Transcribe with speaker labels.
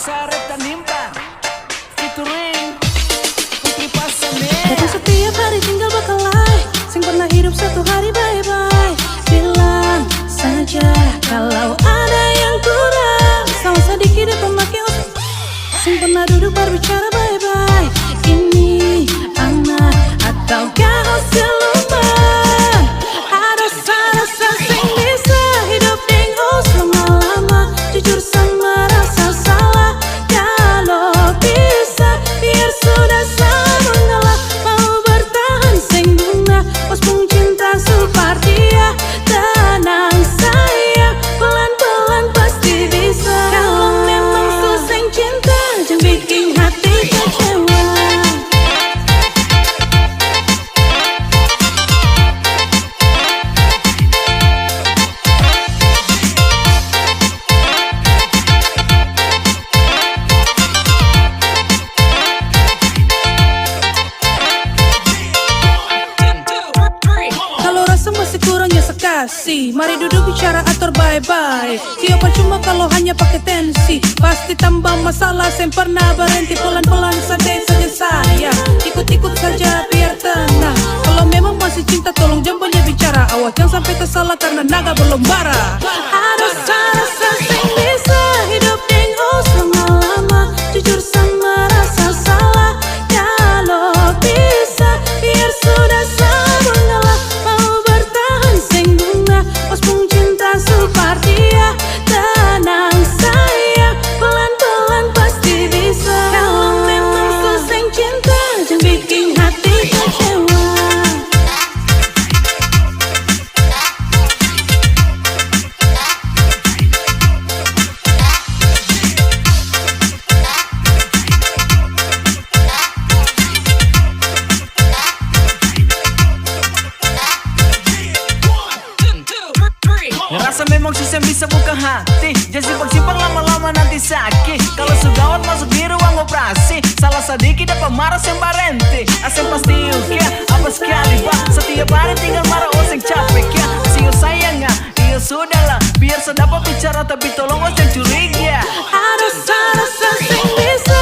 Speaker 1: Saret dan Nimpa featuring Putri Pasame.
Speaker 2: Datang setiap hari tinggal bakalai, sing pernah hidup satu hari bye-bye. Bilang saja kalau ada yang kurang, sama sedikit dan pemakai otak. Sing pernah duduk berbicara bye-bye. Ini anak atau kau siluman? Ada rasa sing bisa hidup dengan selama-lama. Jujur sama rasa salah. Kalau bisa biar sudah sama ngalah. Mau bertahan sing bunga, pun cinta sepertia. Tenang sayang, pelan-pelan pasti bisa. Kalau memang susah cinta, jangan bikin hati kecewa. Kalau rasa masih kurangnya sekasih, mari duduk bicara atur bye-bye. Tio percuma kalau hanya pakai tensi, pasti tambah masalah. Saya pernah berhenti pelan-pelan santai saja sayang. Ikut-ikut saja biar tenang. Kalau memang masih cinta tolong jangan banyak bicara. Awas jangan sampai tersalah karena naga belum bara. Ada rasa sing bisa hidup dengan selama-lama. Jujur sama rasa salah. Kalau bisa biar sudah sama ngalah. Mau bertahan sing bunga, pun cinta sepertia. Tenang sayang, pelan-pelan pasti bisa. Kalau memang susah cinta, jangan bikin hati kecewa.
Speaker 1: Ngerasa memang susah bisa buka hati, jangan simpang-simpang lama-lama nanti sakit. Kalau sugawat masuk di ruang operasi, salah sedikit dapat marah sembarenti. Asem pasti ya, apa sekali bah. Setiap hari tinggal marah oseng capek ya. Sio sayang ya, iya sudahlah. Biar sedapat bicara tapi tolong oseng curiga.
Speaker 2: Ada rasa sing bisa